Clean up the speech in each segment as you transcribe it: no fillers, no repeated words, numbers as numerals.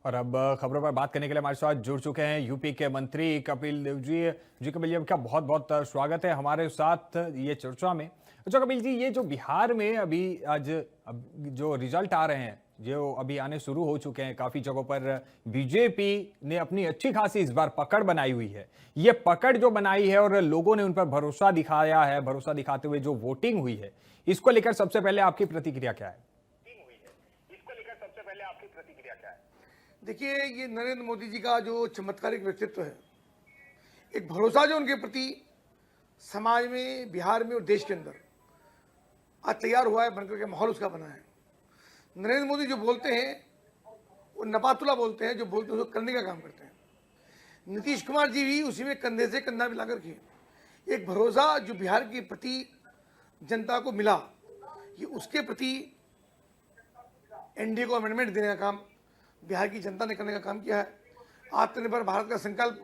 और अब खबरों पर बात करने के लिए हमारे साथ जुड़ चुके हैं यूपी के मंत्री कपिल देव जी। जी कपिल जी, आपका बहुत बहुत स्वागत है हमारे साथ ये चर्चा में। अच्छा कपिल जी, ये जो बिहार में अभी आज जो रिजल्ट आ रहे हैं, जो अभी आने शुरू हो चुके हैं काफी जगहों पर, बीजेपी ने अपनी अच्छी खासी इस बार पकड़ बनाई हुई है। ये पकड़ जो बनाई है और लोगों ने उन पर भरोसा दिखाया है, भरोसा दिखाते हुए जो वोटिंग हुई है, इसको लेकर सबसे पहले आपकी प्रतिक्रिया क्या है? देखिए, ये नरेंद्र मोदी जी का जो चमत्कारिक व्यक्तित्व है, एक भरोसा जो उनके प्रति समाज में, बिहार में और देश के अंदर आज तैयार हुआ है, बनकर के माहौल उसका बना है। नरेंद्र मोदी जो बोलते हैं वो नपातुला बोलते हैं, जो बोलते हैं उसको करने का काम करते हैं। नीतीश कुमार जी भी उसी में कंधे से कंधा मिला करके एक भरोसा जो बिहार के प्रति जनता को मिला, ये उसके प्रति एनडीए को अमेंडमेंट देने का काम बिहार की जनता ने करने का काम किया है। आत्मनिर्भर भारत का संकल्प,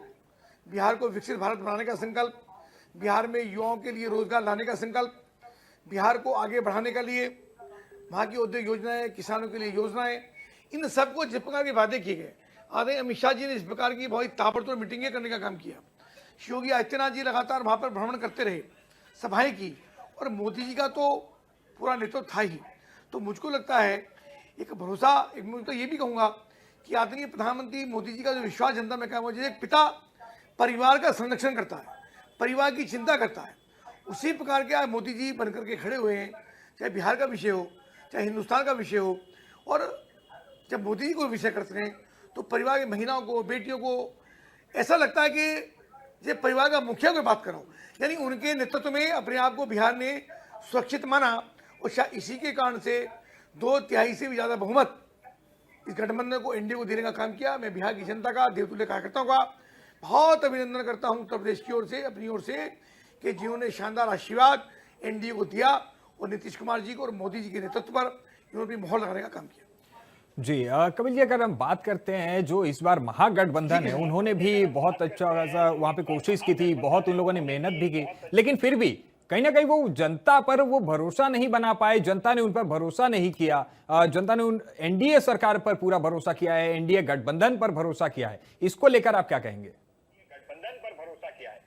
बिहार को विकसित भारत बनाने का संकल्प, बिहार में युवाओं के लिए रोजगार लाने का संकल्प, बिहार को आगे बढ़ाने के लिए वहाँ की उद्योग योजनाएं, किसानों के लिए योजनाएं, इन सबको जिस प्रकार के वादे किए गए, आदरणीय अमित शाह जी ने इस प्रकार की बहुत ताबड़तोड़ मीटिंगें करने का काम किया। योगी आदित्यनाथ जी लगातार वहाँ पर भ्रमण करते रहे, सभाएं की, और मोदी जी का तो पूरा नेतृत्व था ही। तो मुझको लगता है एक भरोसा, एक मैं तो ये भी कहूँगा कि आदरणीय प्रधानमंत्री मोदी जी का जो विश्वास जनता में कायम हो, जैसे एक पिता परिवार का संरक्षण करता है, परिवार की चिंता करता है, उसी प्रकार के आज मोदी जी बनकर के खड़े हुए हैं। चाहे बिहार का विषय हो, चाहे हिंदुस्तान का विषय हो, और जब मोदी जी को विषय करते हैं तो परिवार की महिलाओं को, बेटियों को ऐसा लगता है कि जब परिवार का मुखिया कोई बात कर रहा हूँ। यानी उनके नेतृत्व में अपने आप को बिहार ने सुरक्षित माना, और शायद इसी के कारण से 2/3 से भी ज़्यादा बहुमत इस गठबंधन को, एनडीए को देने का काम किया। मैं बिहार की जनता का, देवतुल्य कार्यकर्ताओं का बहुत अभिनंदन करता हूं, उत्तर प्रदेश की ओर से, अपनी ओर से, कि जिन्होंने शानदार आशीर्वाद एनडीए को दिया और नीतीश कुमार जी को और मोदी जी के नेतृत्व पर इन्होंने भी मोहर लगाने का काम किया। जी कपिल जी, अगर हम बात करते हैं जो इस बार महागठबंधन है, उन्होंने भी बहुत अच्छा खासा वहां पे कोशिश की थी, बहुत उन लोगों ने मेहनत भी की, लेकिन फिर भी कहीं ना कहीं वो जनता पर वो भरोसा नहीं बना पाए, जनता ने उन पर भरोसा नहीं किया। जनता ने उन एनडीए सरकार पर पूरा भरोसा किया है, एनडीए गठबंधन पर भरोसा किया है। इसको लेकर आप क्या कहेंगे? गठबंधन पर भरोसा किया है,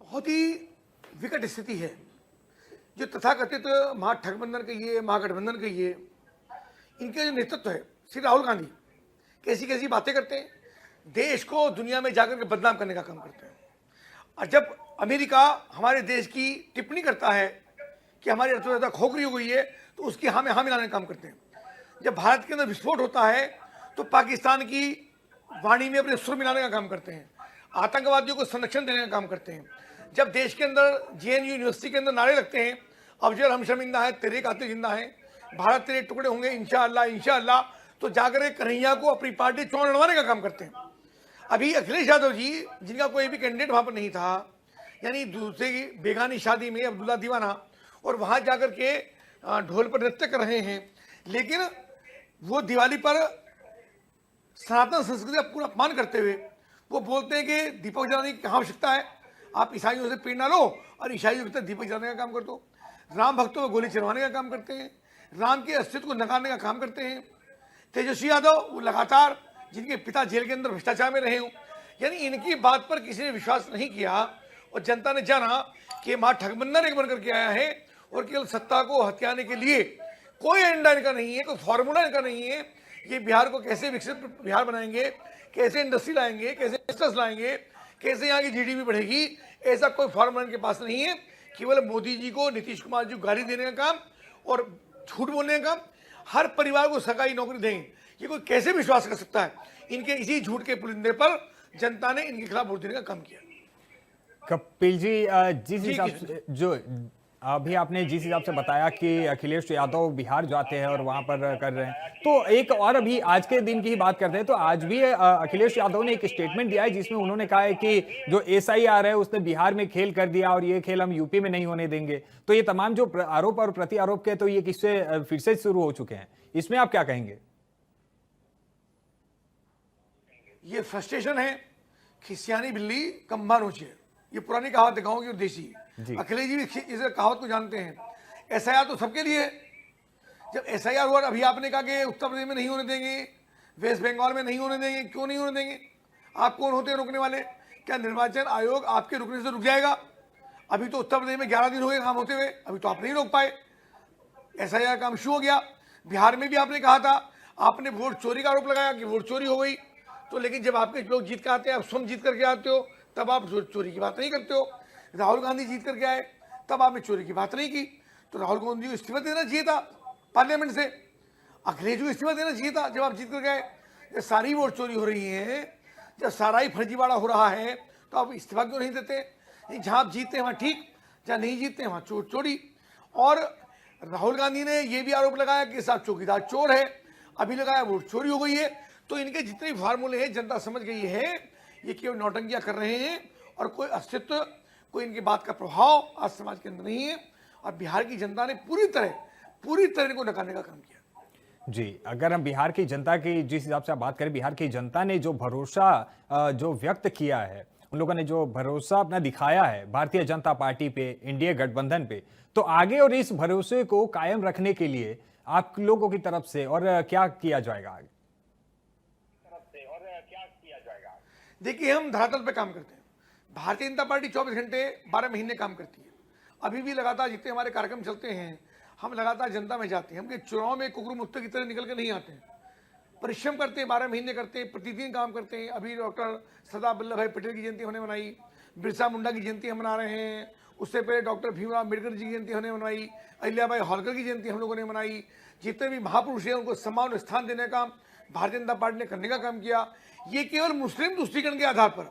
बहुत ही विकट स्थिति है। जो तथाकथित महागठबंधन कहिए, महागठबंधन कहिए, इनके जो नेतृत्व है, श्री राहुल गांधी कैसी कैसी बातें करते हैं, देश को दुनिया में जाकर के बदनाम करने का काम करते हैं। और जब अमेरिका हमारे देश की टिप्पणी करता है कि हमारी अर्थव्यवस्था खोखली हो गई है, तो उसकी हाँ में हाँ मिलाने का काम करते हैं। जब भारत के अंदर विस्फोट होता है तो पाकिस्तान की वाणी में अपने सुर मिलाने का काम करते हैं, आतंकवादियों को संरक्षण देने का काम करते हैं। जब देश के अंदर जेएनयू यूनिवर्सिटी के अंदर नारे लगते हैं, अफजल हम शर्मिंदा है, तेरे कातिल जिंदा है, भारत तेरे टुकड़े होंगे इंशाअल्लाह इंशाअल्लाह, तो जाकर कन्हैया को अपनी पार्टी चुनाव लड़वाने का काम करते हैं। अभी अखिलेश यादव जी, जिनका कोई भी कैंडिडेट वहां पर नहीं था, यानी दूसरे की बेगानी शादी में अब्दुल्ला दीवाना, और वहां जाकर के ढोल पर नृत्य कर रहे हैं, लेकिन वो दिवाली पर सनातन संस्कृति का पूरा अपमान करते हुए वो बोलते हैं कि दीपक जलाने की कहाँ आवश्यकता है, आप ईसाइयों से प्रेरणा लो और ईसाइयों की तरह दीपक जलाने का काम कर दो। राम भक्तों को गोली चलवाने का काम करते हैं, राम के अस्तित्व को नकारने का काम करते हैं। तेजस्वी यादव, वो लगातार जिनके पिता जेल के अंदर भ्रष्टाचार में रहे हों, यानी इनकी बात पर किसी ने विश्वास नहीं किया, और जनता ने जाना कि महागठबंधन एक बनकर के आया है और केवल सत्ता को हथियाने के लिए कोई एजेंडा इनका नहीं है, कोई फॉर्मूला इनका नहीं है। ये बिहार को कैसे विकसित बिहार बनाएंगे, कैसे इंडस्ट्री लाएंगे, कैसे बिजनेस लाएंगे, कैसे यहाँ की जीडीपी बढ़ेगी, ऐसा कोई फॉर्मूला इनके पास नहीं है। केवल मोदी जी को, नीतीश कुमार जी को गाली देने का काम और झूठ बोलने का काम। हर परिवार को सरकारी नौकरी देंगे, ये कोई कैसे विश्वास कर सकता है? इनके इसी झूठ के पुलिंदे पर जनता ने इनके खिलाफ वोट देने का काम किया। कपिल जी, जिस हिसाब से जो अभी आपने जिस हिसाब से बताया कि अखिलेश यादव बिहार जाते हैं और वहां पर कर रहे हैं, तो एक और अभी आज के दिन की ही बात करते हैं, तो आज भी अखिलेश यादव ने एक स्टेटमेंट दिया है जिसमें उन्होंने कहा है कि जो एसआईआर है उसने बिहार में खेल कर दिया और ये खेल हम यूपी में नहीं होने देंगे। तो ये तमाम जो आरोप और प्रति आरोप के, तो ये किससे फिर से शुरू हो चुके हैं, इसमें आप क्या कहेंगे? ये फ्रस्ट्रेशन है, खिसियानी बिल्ली कम्बा नोचे, ये पुरानी कहावत है गाँव की और देसी। अखिलेश जी भी इस कहावत को जानते हैं। एसआईआर तो सबके लिए है। जब एसआईआर हुआ, अभी आपने कहा कि उत्तर प्रदेश में नहीं होने देंगे, वेस्ट बंगाल में नहीं होने देंगे, क्यों नहीं होने देंगे? आप कौन होते हैं रोकने वाले? क्या निर्वाचन आयोग आपके रुकने से रुक जाएगा? अभी तो उत्तर प्रदेश में 11 दिन हो गए काम होते हुए, अभी तो आप नहीं रोक पाए। ऐसा काम शुरू हो गया। बिहार में भी आपने कहा था, आपने वोट चोरी का आरोप लगाया कि वोट चोरी हो गई, तो लेकिन जब आपके लोग जीत के आते हैं, आप स्वयं जीत करके आते हो, तब आप चोरी की बात नहीं करते हो। राहुल गांधी जीत करके आए, तब आपने चोरी की बात नहीं की। तो राहुल गांधी को इस्तीफा देना चाहिए था पार्लियामेंट से, अखिलेश को इस्तीफा देना चाहिए था जब आप जीत करके आए। जब सारी वोट चोरी हो रही है, जब सारा ही फर्जीवाड़ा हो रहा है, तो आप इस्तीफा क्यों नहीं देते? जहाँ आप जीतते हैं वहाँ ठीक, जहाँ नहीं जीतते हैं वहाँ चोरी। और राहुल गांधी ने यह भी आरोप लगाया कि साहब चौकीदार चोर है, अभी लगाया वोट चोरी हो गई है। तो इनके जितने भी फार्मूले हैं जनता समझ गई है, ये केवल नौटंकियां कर रहे हैं और कोई अस्तित्व, कोई इनकी बात का प्रभाव आज समाज के अंदर नहीं है। और बिहार की जनता ने पूरी तरह इनको नकारने का काम किया। जी, अगर हम बिहार की जनता की जिस हिसाब से आप बात करें, बिहार की जनता ने जो भरोसा जो व्यक्त किया है, उन लोगों ने जो भरोसा अपना दिखाया है भारतीय जनता पार्टी पे, इंडिया गठबंधन पे, तो आगे और इस भरोसे को कायम रखने के लिए आप लोगों की तरफ से और क्या किया जाएगा आगे? देखिए, हम धरातल पे काम करते हैं। भारतीय जनता पार्टी 24 घंटे 12 महीने काम करती है। अभी भी लगातार जितने हमारे कार्यक्रम चलते हैं, हम लगातार जनता में जाते हैं। हम चुनाव में कुकरू मुत्ते की तरह निकल के नहीं आते हैं, परिश्रम करते हैं, 12 महीने करते हैं, प्रतिदिन काम करते हैं। अभी डॉक्टर सरदार वल्लभ भाई पटेल की जयंती हमने मनाई, बिरसा मुंडा की जयंती हम मना रहे हैं। उससे पहले डॉक्टर भीमराव अम्बेडकर जी की जयंती हमने मनाई, अहिल्याबाई होलकर की जयंती हम लोगों ने मनाई। जितने भी महापुरुष हैं उनको सम्मान और स्थान देने का भारतीय जनता पार्टी ने करने का काम किया। ये केवल मुस्लिम तुष्टीकरण के आधार पर,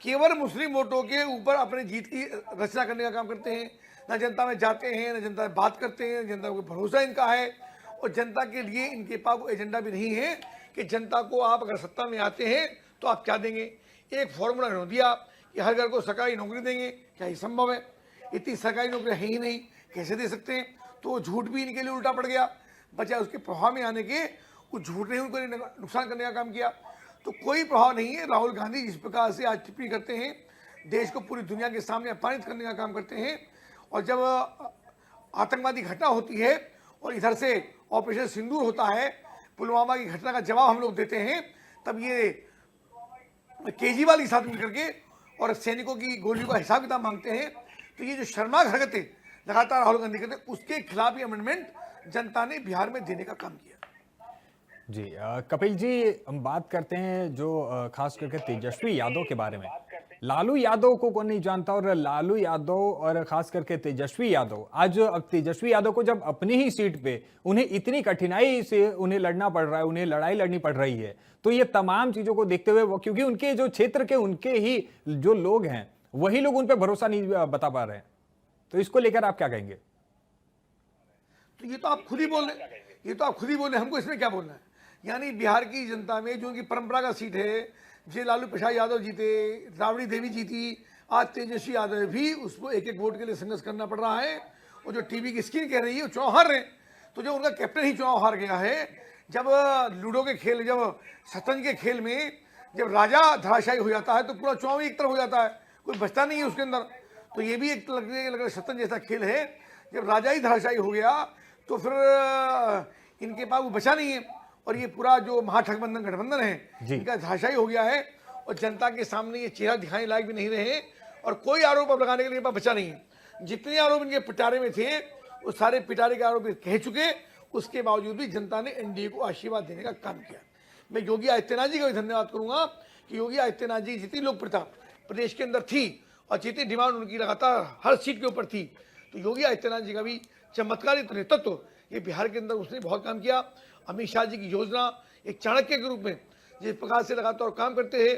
केवल मुस्लिम वोटों के ऊपर अपने जीत की रचना करने का काम करते हैं। न जनता में जाते हैं, न जनता में बात करते हैं, जनता को भरोसा इनका है। और जनता के लिए इनके पास कोई एजेंडा भी नहीं है कि जनता को आप अगर सत्ता में आते हैं तो आप क्या देंगे। एक फॉर्मूला इन्होंने दिया कि हर घर को सरकारी नौकरी देंगे, क्या ये संभव है? इतनी सरकारी नौकरी है ही नहीं, कैसे दे सकते हैं? तो झूठ भी इनके लिए उल्टा पड़ गया, बचाए उसके प्रभाव में आने के, उस झूठ ने उनको नुकसान करने का काम किया। तो कोई प्रभाव नहीं है। राहुल गांधी जिस प्रकार से आज टिप्पणी करते हैं, देश को पूरी दुनिया के सामने अपमानित करने का काम करते हैं। और जब आतंकवादी घटना होती है और इधर से ऑपरेशन सिंदूर होता है, पुलवामा की घटना का जवाब हम लोग देते हैं, तब ये केजरीवाल के साथ मिलकर के और सैनिकों की गोलियों का हिसाब किताब मांगते हैं। तो ये जो शर्मनाक हरकतें लगातार राहुल गांधी करते हैं, उसके खिलाफ ये अमेंडमेंट जनता ने बिहार में देने का काम किया। जी, कपिल जी, हम बात करते हैं जो खास करके तेजस्वी यादव के बारे में। लालू यादव को कौन नहीं जानता, और लालू यादव और खास करके तेजस्वी यादव, आज अब तेजस्वी यादव को जब अपनी ही सीट पे उन्हें इतनी कठिनाई से उन्हें लड़ना पड़ रहा है, उन्हें लड़ाई लड़नी पड़ रही है, तो ये तमाम चीजों को देखते हुए वो, क्योंकि उनके जो क्षेत्र के उनके ही जो लोग हैं वही लोग उन पर भरोसा नहीं बता पा रहे हैं, तो इसको लेकर आप क्या कहेंगे? तो ये तो आप खुद ही बोले, हमको इसमें क्या बोलना है? यानी बिहार की जनता में जो उनकी परंपरागत सीट है, जे लालू प्रसाद यादव जीते, राबड़ी देवी जीती, आज तेजस्वी यादव भी उसको एक एक वोट के लिए संघर्ष करना पड़ रहा है। और जो टीवी की स्क्रीन कह रही है वो चुनाव हार रहे हैं, तो जो उनका कैप्टन ही चुनाव हार गया है। जब लूडो के खेल, जब शतरंज के खेल में जब राजा धराशायी हो जाता है तो पूरा चुनाव एक तरफ हो जाता है, कोई बचता नहीं है उसके अंदर। तो ये भी एक लग शतरंज जैसा खेल है, जब राजा ही धराशायी हो गया तो फिर इनके पास वो बचा नहीं है। और ये पूरा जो महागठबंधन गठबंधन है, इनका धराशायी हो गया है और जनता के सामने ये चेहरा दिखाने लायक भी नहीं रहे और कोई आरोप अब लगाने के लिए बचा नहीं है। जितने आरोप इनके पिटारे में थे वो सारे पिटारे के आरोप कह चुके, उसके बावजूद भी जनता ने एनडीए को आशीर्वाद देने का काम किया। मैं योगी आदित्यनाथ जी का भी धन्यवाद करूंगा कि योगी आदित्यनाथ जी जितनी लोकप्रियता प्रदेश के अंदर थी और जितनी डिमांड उनकी लगातार हर सीट के ऊपर थी, तो योगी आदित्यनाथ जी का भी चमत्कारिक नेतृत्व ये बिहार के अंदर उसने बहुत काम किया। अमित शाह जी की योजना एक चाणक्य के रूप में जिस प्रकार से लगातार काम करते रहे,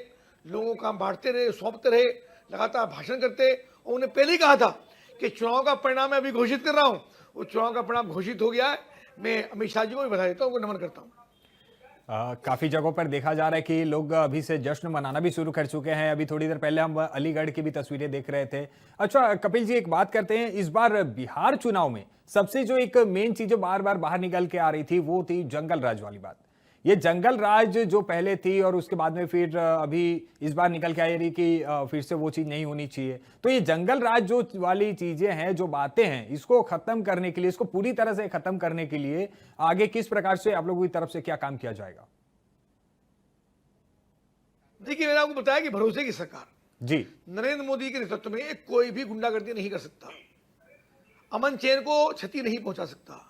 लोगों को काम बांटते रहे, सौंपते रहे, लगातार भाषण करते। और उन्हें पहले ही कहा था कि चुनाव का परिणाम मैं अभी घोषित कर रहा हूँ, वो चुनाव का परिणाम घोषित हो गया है। मैं अमित शाह जी को भी बधाई देता हूँ, उनको नमन करता हूँ। काफी जगहों पर देखा जा रहा है कि लोग अभी से जश्न मनाना भी शुरू कर चुके हैं। अभी थोड़ी देर पहले हम अलीगढ़ की भी तस्वीरें देख रहे थे। अच्छा कपिल जी, एक बात करते हैं, इस बार बिहार चुनाव में सबसे जो एक मेन चीज जो बार बार बाहर निकल के आ रही थी वो थी जंगल राज वाली बात। ये जंगल राज जो पहले थी और उसके बाद में फिर अभी इस बार निकल के आई रही कि फिर से वो चीज नहीं होनी चाहिए। तो ये जंगल राज जो वाली चीजें हैं, जो बातें हैं, इसको खत्म करने के लिए, इसको पूरी तरह से खत्म करने के लिए आगे किस प्रकार से आप लोगों की तरफ से क्या काम किया जाएगा? देखिए, मैंने आपको बताया कि भरोसे की सरकार, जी। नरेंद्र मोदी के नेतृत्व में कोई भी गुंडागर्दी नहीं कर सकता, अमन चैन को क्षति नहीं पहुंचा सकता,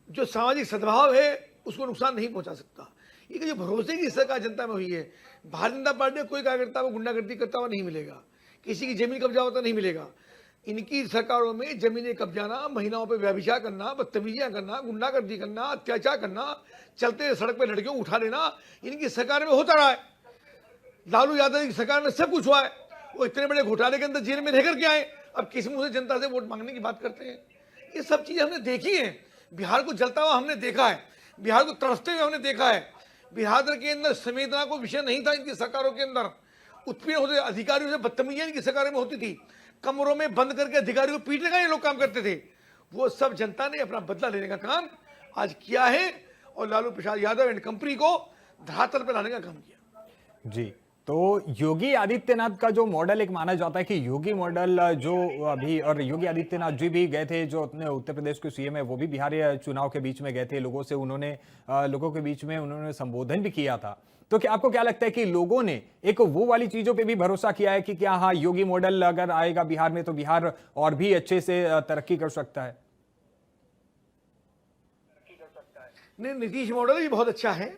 जो सामाजिक सद्भाव है उसको नुकसान नहीं पहुंचा सकता। ये जो भरोसे की सरकार जनता में हुई है, भारतीय जनता पार्टी में कोई कार्यकर्ता को गुंडागर्दी करता हुआ नहीं मिलेगा, किसी की जमीन कब्जा होता नहीं मिलेगा। इनकी सरकारों में जमीनें कब्जाना, महिलाओं पर व्यभिचार करना, बदतमीजियां करना, गुंडागर्दी करना, अत्याचार करना, चलते सड़क पर लड़कियों को उठा लेना, इनकी सरकार में होता रहा है। लालू यादव की सरकार में सब कुछ हुआ है। वो इतने बड़े घोटाले के अंदर जेल में रह करके आए, अब किस मुंह से जनता से वोट मांगने की बात करते हैं। ये सब चीजें हमने देखी हैं। बिहार को जलता हुआ हमने देखा है, बिहार को तरसते हुए हमने देखा है। बिहार के अंदर संवेदना को विषय नहीं था इनकी सरकारों के अंदर। उत्पीड़न होते अधिकारियों से बदतमीजियां इनकी सरकारों में होती थी, कमरों में बंद करके अधिकारियों को पीटने का ये लोग काम करते थे। वो सब जनता ने अपना बदला लेने का काम आज किया है और लालू प्रसाद यादव एंड कंपनी को धरातल पर लाने का काम किया। जी, तो योगी आदित्यनाथ का जो मॉडल एक माना जाता है कि योगी मॉडल जो अभी, और योगी आदित्यनाथ जी भी गए थे, जो अपने उत्तर प्रदेश के सीएम है, वो भी बिहार चुनाव के बीच में गए थे, लोगों से उन्होंने लोगों के बीच में उन्होंने संबोधन भी किया था। तो क्या आपको क्या लगता है कि लोगों ने एक वो वाली चीजों पे भी भरोसा किया है कि क्या हाँ, योगी मॉडल अगर आएगा बिहार में तो बिहार और भी अच्छे से तरक्की कर सकता है? नहीं, नीतीश मॉडल भी बहुत अच्छा है।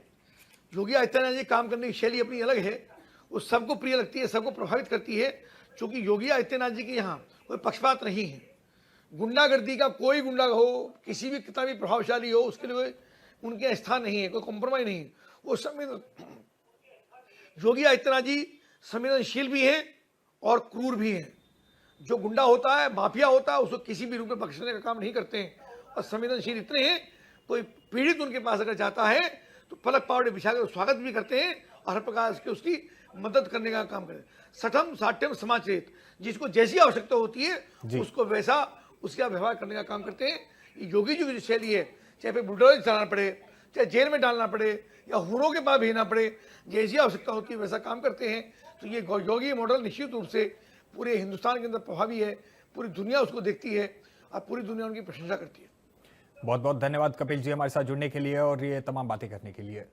योगी आदित्यनाथ जी काम करने की शैली अपनी अलग है, वो सबको प्रिय लगती है, सबको प्रभावित करती है। क्योंकि योगी आदित्यनाथ जी के यहाँ कोई पक्षपात नहीं है। गुंडागर्दी का कोई गुंडा हो, किसी भी कितना भी प्रभावशाली हो, उसके लिए उनके यहाँ स्थान नहीं है, कोई कॉम्प्रोमाइज नहीं है। वो योगी आदित्यनाथ जी संवेदनशील भी हैं और क्रूर भी हैं। जो गुंडा होता है, माफिया होता है, उसको किसी भी रूप में बख्शने का काम नहीं करते हैं। और संवेदनशील इतने हैं, कोई पीड़ित उनके पास अगर जाता है तो पलक पावड़े बिछा कर स्वागत भी करते हैं और हर प्रकार से उसकी मदद करने का काम करें। सठम साठ्यम समाचरित, जिसको जैसी आवश्यकता होती है उसको वैसा उसका व्यवहार करने का काम करते हैं। ये योगी जी की जो शैली है, चाहे बुलडोजर चलाना पड़े, चाहे जेल में डालना पड़े या हुरों के पास भेजना पड़े, जैसी आवश्यकता होती है वैसा काम करते हैं। तो ये योगी मॉडल निश्चित रूप से पूरे हिंदुस्तान के अंदर प्रभावी है, पूरी दुनिया उसको देखती है और पूरी दुनिया उनकी प्रशंसा करती है। बहुत बहुत धन्यवाद कपिल जी हमारे साथ जुड़ने के लिए और ये तमाम बातें करने के लिए।